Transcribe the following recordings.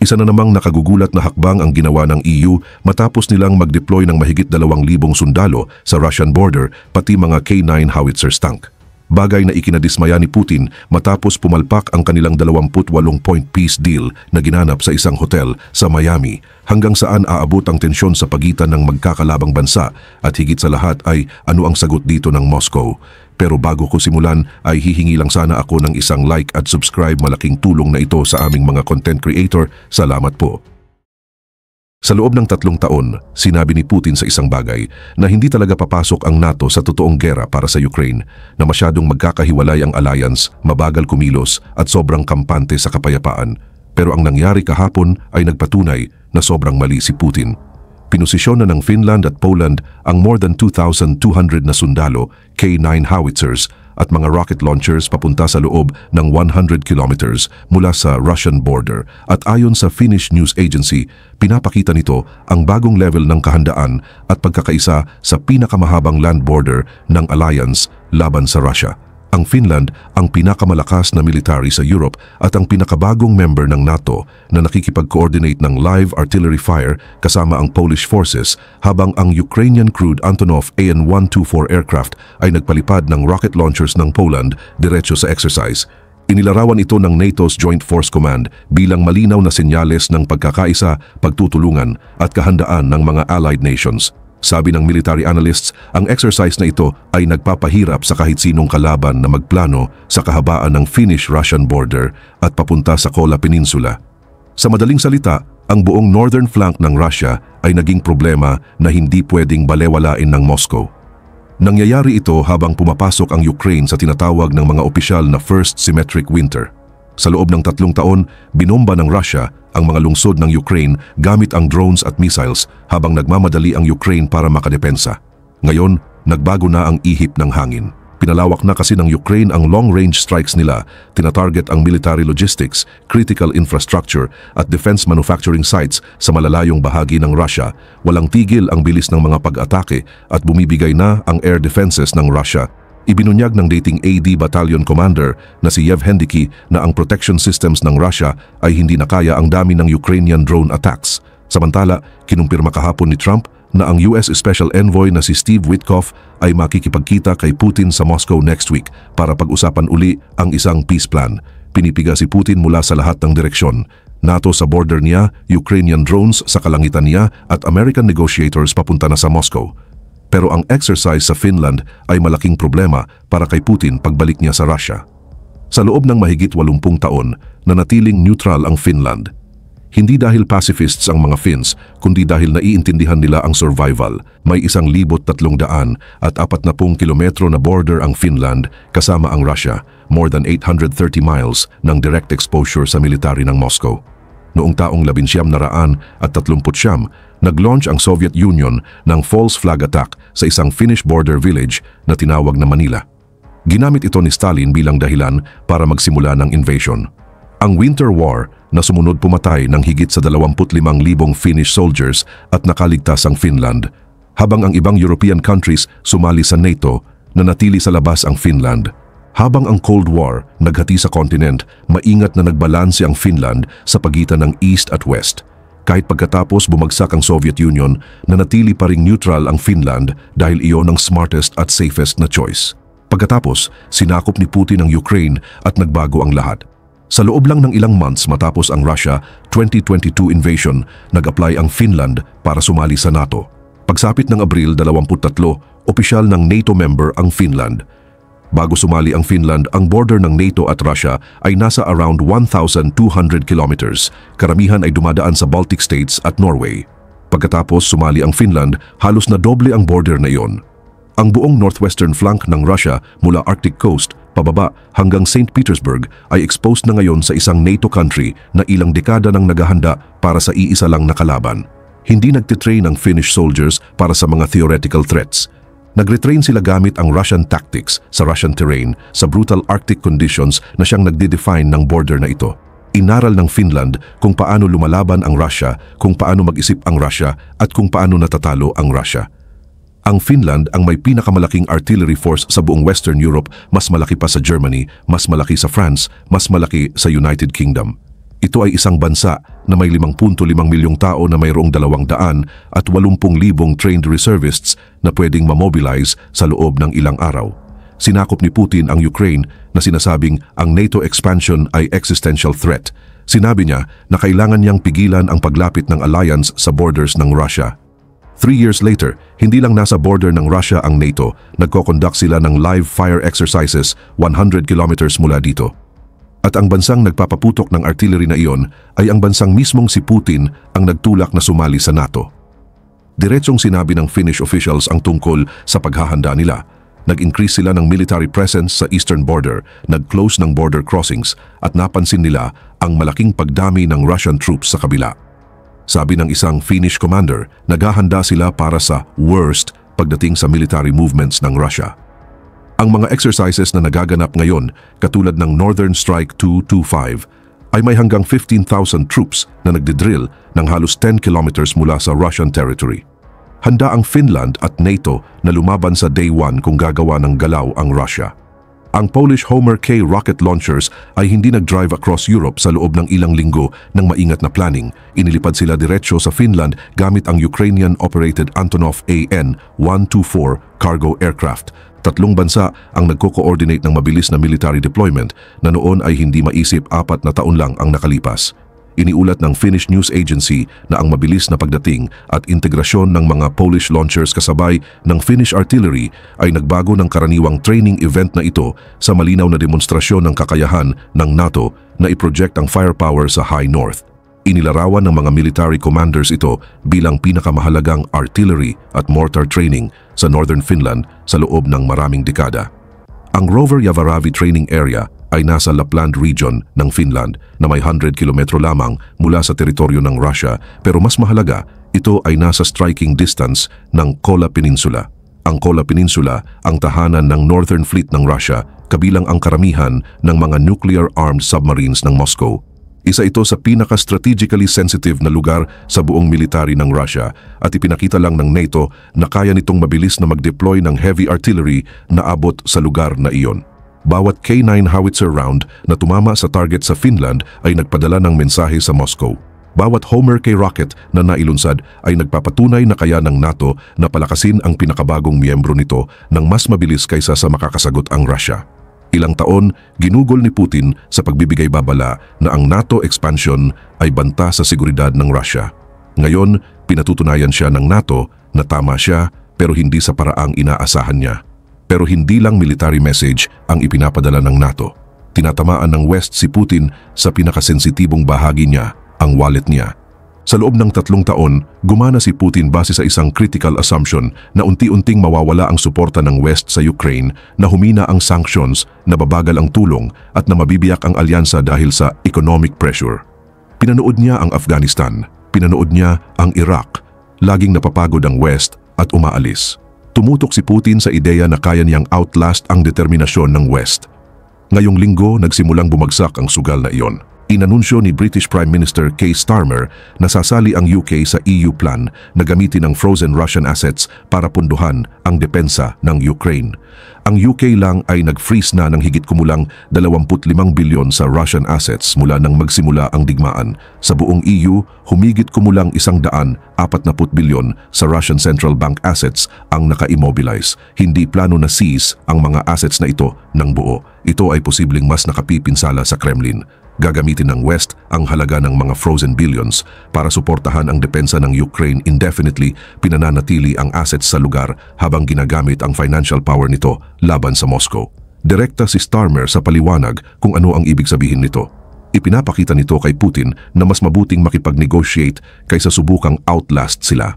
Isa na namang nakagugulat na hakbang ang ginawa ng EU matapos nilang mag-deploy ng mahigit 2,000 sundalo sa Russian border pati mga K9 howitzers tank. Bagay na ikinadismaya ni Putin matapos pumalpak ang kanilang 28-point peace deal na ginanap sa isang hotel sa Miami, hanggang saan aabot ang tensyon sa pagitan ng magkakalabang bansa at higit sa lahat ay ano ang sagot dito ng Moscow. Pero bago ko simulan ay hihingi lang sana ako ng isang like at subscribe, malaking tulong na ito sa aming mga content creator. Salamat po. Sa loob ng 3 taon, sinabi ni Putin sa isang bagay na hindi talaga papasok ang NATO sa totoong gera para sa Ukraine, na masyadong magkakahiwalay ang alliance, mabagal kumilos at sobrang kampante sa kapayapaan. Pero ang nangyari kahapon ay nagpatunay na sobrang mali si Putin. Pinosisyon na ng Finland at Poland ang more than 2,200 na sundalo, K9 howitzers at mga rocket launchers papunta sa loob ng 100 kilometers mula sa Russian border. At ayon sa Finnish news agency, pinapakita nito ang bagong level ng kahandaan at pagkakaisa sa pinakamahabang land border ng alliance laban sa Russia. Ang Finland ang pinakamalakas na military sa Europe at ang pinakabagong member ng NATO na nakikipag-coordinate ng live artillery fire kasama ang Polish forces, habang ang Ukrainian crewed Antonov AN-124 aircraft ay nagpalipad ng rocket launchers ng Poland diretso sa exercise. Inilarawan ito ng NATO's Joint Force Command bilang malinaw na senyales ng pagkakaisa, pagtutulungan at kahandaan ng mga allied nations. Sabi ng military analysts, ang exercise na ito ay nagpapahirap sa kahit sinong kalaban na magplano sa kahabaan ng Finnish-Russian border at papunta sa Kola Peninsula. Sa madaling salita, ang buong northern flank ng Russia ay naging problema na hindi pwedeng balewalain ng Moscow. Nangyayari ito habang pumapasok ang Ukraine sa tinatawag ng mga opisyal na First Symmetric Winter. Sa loob ng 3 taon, binomba ng Russia ang mga lungsod ng Ukraine gamit ang drones at missiles habang nagmamadali ang Ukraine para makadepensa. Ngayon, nagbago na ang ihip ng hangin. Pinalawak na kasi ng Ukraine ang long-range strikes nila, tinatarget ang military logistics, critical infrastructure at defense manufacturing sites sa malalayong bahagi ng Russia. Walang tigil ang bilis ng mga pag-atake at bumibigay na ang air defenses ng Russia. Ibinunyag ng dating AD Battalion Commander na si Yevhendiky na ang protection systems ng Russia ay hindi na kaya ang dami ng Ukrainian drone attacks. Samantala, kinumpirma kahapon ni Trump na ang US Special Envoy na si Steve Witkoff ay makikipagkita kay Putin sa Moscow next week para pag-usapan uli ang isang peace plan. Pinipiga si Putin mula sa lahat ng direksyon. NATO sa border niya, Ukrainian drones sa kalangitan niya at American negotiators papunta na sa Moscow. Pero ang exercise sa Finland ay malaking problema para kay Putin pagbalik niya sa Russia. Sa loob ng mahigit 80 taon, nanatiling neutral ang Finland. Hindi dahil pacifists ang mga Finns, kundi dahil naiintindihan nila ang survival. May 1,300 at 40 kilometro na border ang Finland kasama ang Russia, more than 830 miles ng direct exposure sa military ng Moscow. Noong taong 1939, nag-launch ang Soviet Union ng false flag attack sa isang Finnish border village na tinawag na Manila. Ginamit ito ni Stalin bilang dahilan para magsimula ng invasion. Ang Winter War na sumunod pumatay ng higit sa 25,000 Finnish soldiers at nakaligtas ang Finland, habang ang ibang European countries sumali sa NATO, nanatili sa labas ang Finland. Habang ang Cold War naghati sa kontinent, maingat na nagbalanse ang Finland sa pagitan ng East at West. Kahit pagkatapos bumagsak ang Soviet Union, nanatili pa ring neutral ang Finland dahil iyon ang smartest at safest na choice. Pagkatapos, sinakop ni Putin ang Ukraine at nagbago ang lahat. Sa loob lang ng ilang months matapos ang Russia 2022 invasion, nag-apply ang Finland para sumali sa NATO. Pagsapit ng Abril 23, opisyal ng NATO member ang Finland. Bago sumali ang Finland, ang border ng NATO at Russia ay nasa around 1,200 kilometers. Karamihan ay dumadaan sa Baltic States at Norway. Pagkatapos sumali ang Finland, halos na doble ang border na iyon. Ang buong northwestern flank ng Russia mula Arctic coast pababa hanggang St. Petersburg ay exposed na ngayon sa isang NATO country na ilang dekada nang naghahanda para sa iisa lang na kalaban. Hindi nagtitrain ang Finnish soldiers para sa mga theoretical threats. Nagretrain sila gamit ang Russian tactics sa Russian terrain sa brutal Arctic conditions na siyang nagde-define ng border na ito. Inaral ng Finland kung paano lumalaban ang Russia, kung paano mag-isip ang Russia at kung paano natatalo ang Russia. Ang Finland ang may pinakamalaking artillery force sa buong Western Europe, mas malaki pa sa Germany, mas malaki sa France, mas malaki sa United Kingdom. Ito ay isang bansa na may 5.5 milyong tao na mayroong 280,000 trained reservists na pwedeng mamobilize sa loob ng ilang araw. Sinakop ni Putin ang Ukraine na sinasabing ang NATO expansion ay existential threat. Sinabi niya na kailangan niyang pigilan ang paglapit ng alliance sa borders ng Russia. 3 years later, hindi lang nasa border ng Russia ang NATO, nagko-conduct sila ng live fire exercises 100 kilometers mula dito. At ang bansang nagpapaputok ng artillery na iyon ay ang bansang mismong si Putin ang nagtulak na sumali sa NATO. Diretsong sinabi ng Finnish officials ang tungkol sa paghahanda nila. Nag-increase sila ng military presence sa eastern border, nag-close ng border crossings at napansin nila ang malaking pagdami ng Russian troops sa kabila. Sabi ng isang Finnish commander, naghahanda sila para sa worst pagdating sa military movements ng Russia. Ang mga exercises na nagaganap ngayon, katulad ng Northern Strike 225, ay may hanggang 15,000 troops na nagdidrill ng halos 10 kilometers mula sa Russian territory. Handa ang Finland at NATO na lumaban sa day 1 kung gagawa ng galaw ang Russia. Ang Polish Homer K rocket launchers ay hindi nag-drive across Europe sa loob ng ilang linggo ng maingat na planning. Inilipad sila diretsyo sa Finland gamit ang Ukrainian-operated Antonov AN-124 cargo aircraft. 3 bansa ang nagko-coordinate ng mabilis na military deployment na noon ay hindi maisip 4 na taon lang ang nakalipas. Iniulat ng Finnish news agency na ang mabilis na pagdating at integrasyon ng mga Polish launchers kasabay ng Finnish artillery ay nagbago ng karaniwang training event na ito sa malinaw na demonstrasyon ng kakayahan ng NATO na i-project ang firepower sa High North. Inilarawan ng mga military commanders ito bilang pinakamahalagang artillery at mortar training sa Northern Finland sa loob ng maraming dekada. Ang Rover Yavaravi Training Area ay nasa Lapland region ng Finland na may 100 kilometro lamang mula sa teritoryo ng Russia, pero mas mahalaga, ito ay nasa striking distance ng Kola Peninsula. Ang Kola Peninsula ang tahanan ng Northern Fleet ng Russia, kabilang ang karamihan ng mga nuclear-armed submarines ng Moscow. Isa ito sa pinaka-strategically sensitive na lugar sa buong military ng Russia at ipinakita lang ng NATO na kaya nitong mabilis na mag-deploy ng heavy artillery na abot sa lugar na iyon. Bawat K9 howitzer round na tumama sa target sa Finland ay nagpadala ng mensahe sa Moscow. Bawat Homer K rocket na nailunsad ay nagpapatunay na kaya ng NATO na palakasin ang pinakabagong miyembro nito ng mas mabilis kaysa sa makakasagot ang Russia. Ilang taon, ginugol ni Putin sa pagbibigay babala na ang NATO expansion ay banta sa seguridad ng Russia. Ngayon, pinatutunayan siya ng NATO na tama siya pero hindi sa paraang inaasahan niya. Pero hindi lang military message ang ipinapadala ng NATO. Tinatamaan ng West si Putin sa pinakasensitibong bahagi niya, ang wallet niya. Sa loob ng 3 taon, gumana si Putin base sa isang critical assumption na unti-unting mawawala ang suporta ng West sa Ukraine, na humina ang sanctions, na babagal ang tulong at na mabibiyak ang alyansa dahil sa economic pressure. Pinanood niya ang Afghanistan, pinanood niya ang Iraq. Laging napapagod ang West at umaalis. Tumutok si Putin sa ideya na kaya niyang outlast ang determinasyon ng West. Ngayong linggo, nagsimulang bumagsak ang sugal na iyon. Inanunsyo ni British Prime Minister Keir Starmer na sasali ang UK sa EU plan na gamitin ang frozen Russian assets para punduhan ang depensa ng Ukraine. Ang UK lang ay nag-freeze na ng higit kumulang 25 bilyon sa Russian assets mula nang magsimula ang digmaan. Sa buong EU, humigit kumulang 140 bilyon sa Russian Central Bank assets ang naka-immobilize. Hindi plano na seize ang mga assets na ito ng buo. Ito ay posibleng mas nakapipinsala sa Kremlin. Gagamitin ng West ang halaga ng mga frozen billions para suportahan ang depensa ng Ukraine indefinitely. Pinananatili ang assets sa lugar habang ginagamit ang financial power nito laban sa Moscow. Direkta si Starmer sa paliwanag kung ano ang ibig sabihin nito. Ipinapakita nito kay Putin na mas mabuting makipag-negotiate kaysa subukang outlast sila.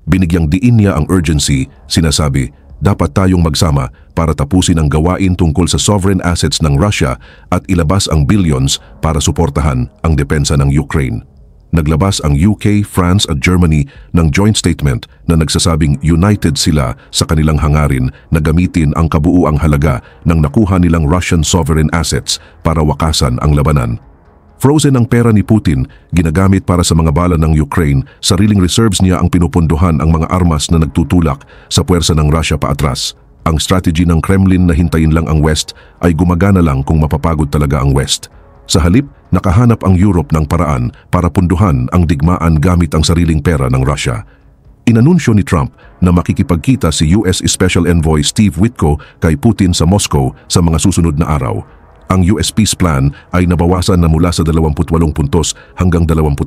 Binigyang diin niya ang urgency, sinasabi, dapat tayong magsama para tapusin ang gawain tungkol sa sovereign assets ng Russia at ilabas ang billions para suportahan ang depensa ng Ukraine. Naglabas ang UK, France at Germany ng joint statement na nagsasabing united sila sa kanilang hangarin na gamitin ang kabuuang halaga ng nakuha nilang Russian sovereign assets para wakasan ang labanan. Frozen ang pera ni Putin, ginagamit para sa mga bala ng Ukraine, sariling reserves niya ang pinupunduhan ang mga armas na nagtutulak sa puwersa ng Russia paatras. Ang strategy ng Kremlin na hintayin lang ang West ay gumagana lang kung mapapagod talaga ang West. Sa halip, nakahanap ang Europe ng paraan para punduhan ang digmaan gamit ang sariling pera ng Russia. Inanunsyo ni Trump na makikipagkita si US Special Envoy Steve Witko kay Putin sa Moscow sa mga susunod na araw. Ang US peace plan ay nabawasan na mula sa 28 puntos hanggang 22.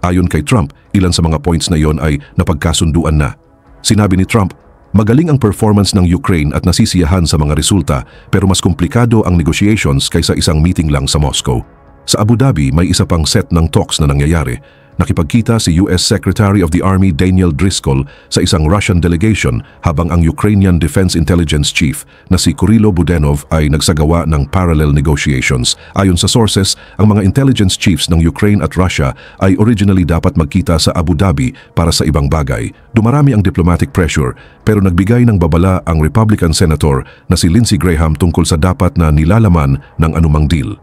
Ayon kay Trump, ilan sa mga points na iyon ay napagkasunduan na. Sinabi ni Trump, magaling ang performance ng Ukraine at nasisiyahan sa mga resulta pero mas komplikado ang negotiations kaysa isang meeting lang sa Moscow. Sa Abu Dhabi may isa pang set ng talks na nangyayari. Nakipagkita si US Secretary of the Army Daniel Driscoll sa isang Russian delegation habang ang Ukrainian Defense Intelligence Chief na si Kirilo Budanov ay nagsagawa ng parallel negotiations. Ayon sa sources, ang mga intelligence chiefs ng Ukraine at Russia ay originally dapat magkita sa Abu Dhabi para sa ibang bagay. Dumarami ang diplomatic pressure pero nagbigay ng babala ang Republican Senator na si Lindsey Graham tungkol sa dapat na nilalaman ng anumang deal.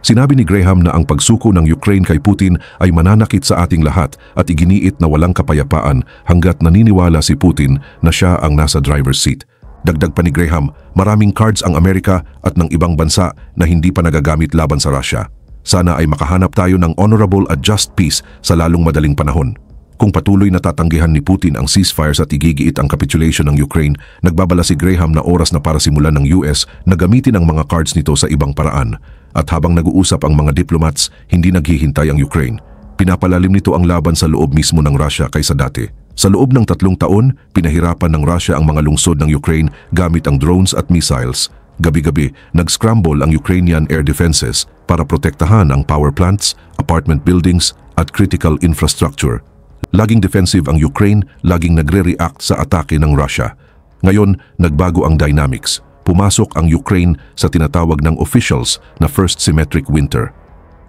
Sinabi ni Graham na ang pagsuko ng Ukraine kay Putin ay mananakit sa ating lahat at iginiit na walang kapayapaan hanggat naniniwala si Putin na siya ang nasa driver's seat. Dagdag pa ni Graham, maraming cards ang Amerika at ng ibang bansa na hindi pa nagagamit laban sa Russia. Sana ay makahanap tayo ng honorable at just peace sa lalong madaling panahon. Kung patuloy na tatanggihan ni Putin ang ceasefires at igigiit ang capitulation ng Ukraine, nagbabala si Graham na oras na para simulan ng US na gamitin ang mga cards nito sa ibang paraan. At habang nag-uusap ang mga diplomats, hindi naghihintay ang Ukraine. Pinapalalim nito ang laban sa loob mismo ng Russia kaysa dati. Sa loob ng 3 taon, pinahirapan ng Russia ang mga lungsod ng Ukraine gamit ang drones at missiles. Gabi-gabi, nag-scramble ang Ukrainian air defenses para protektahan ang power plants, apartment buildings at critical infrastructure. Laging defensive ang Ukraine, laging nagre-react sa atake ng Russia. Ngayon, nagbago ang dynamics. Pumasok ang Ukraine sa tinatawag ng officials na First Symmetric Winter.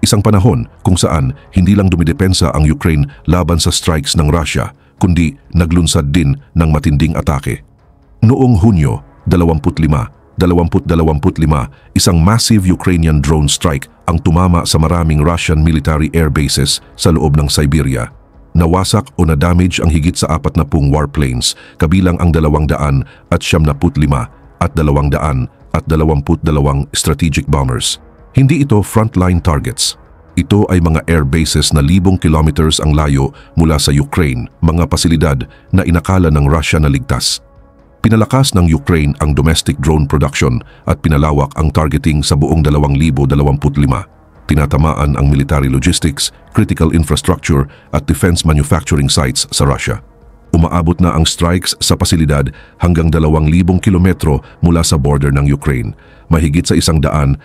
Isang panahon kung saan hindi lang dumidepensa ang Ukraine laban sa strikes ng Russia, kundi naglunsad din ng matinding atake. Noong Hunyo 2025, isang massive Ukrainian drone strike ang tumama sa maraming Russian military air bases sa loob ng Siberia. Nawasak o na-damage ang higit sa 40 warplanes, kabilang ang 275 at 222 strategic bombers. Hindi ito frontline targets. Ito ay mga air bases na libong kilometers ang layo mula sa Ukraine, mga pasilidad na inakala ng Russia na ligtas. Pinalakas ng Ukraine ang domestic drone production at pinalawak ang targeting sa buong 2025. Tinatamaan ang military logistics, critical infrastructure at defense manufacturing sites sa Russia. Umaabot na ang strikes sa pasilidad hanggang 2,000 kilometro mula sa border ng Ukraine. Mahigit sa 160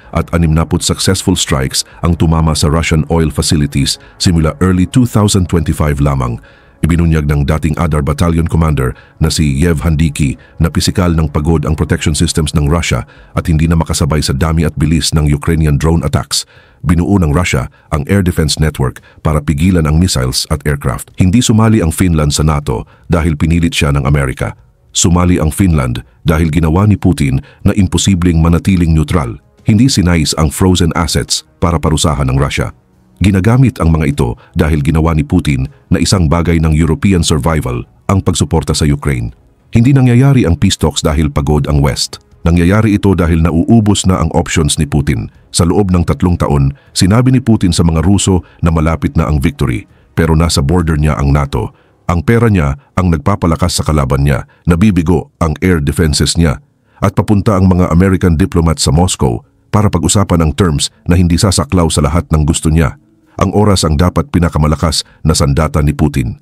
successful strikes ang tumama sa Russian oil facilities simula early 2025 lamang. Ibinunyag ng dating Adar Battalion Commander na si Yev Handiki na pisikal ng pagod ang protection systems ng Russia at hindi na makasabay sa dami at bilis ng Ukrainian drone attacks. Binuo ng Russia ang air defense network para pigilan ang missiles at aircraft. Hindi sumali ang Finland sa NATO dahil pinilit siya ng Amerika. Sumali ang Finland dahil ginawa ni Putin na imposibleng manatiling neutral. Hindi sinais ang frozen assets para parusahan ng Russia. Ginagamit ang mga ito dahil ginawa ni Putin na isang bagay ng European survival ang pagsuporta sa Ukraine. Hindi nangyayari ang peace talks dahil pagod ang West. Nangyayari ito dahil nauubos na ang options ni Putin. Sa loob ng 3 taon, sinabi ni Putin sa mga Ruso na malapit na ang victory, pero nasa border niya ang NATO. Ang pera niya ang nagpapalakas sa kalaban niya, nabibigo ang air defenses niya, at papunta ang mga American diplomats sa Moscow para pag-usapan ang terms na hindi sasaklaw sa lahat ng gusto niya. Ang oras ang dapat pinakamalakas na sandata ni Putin.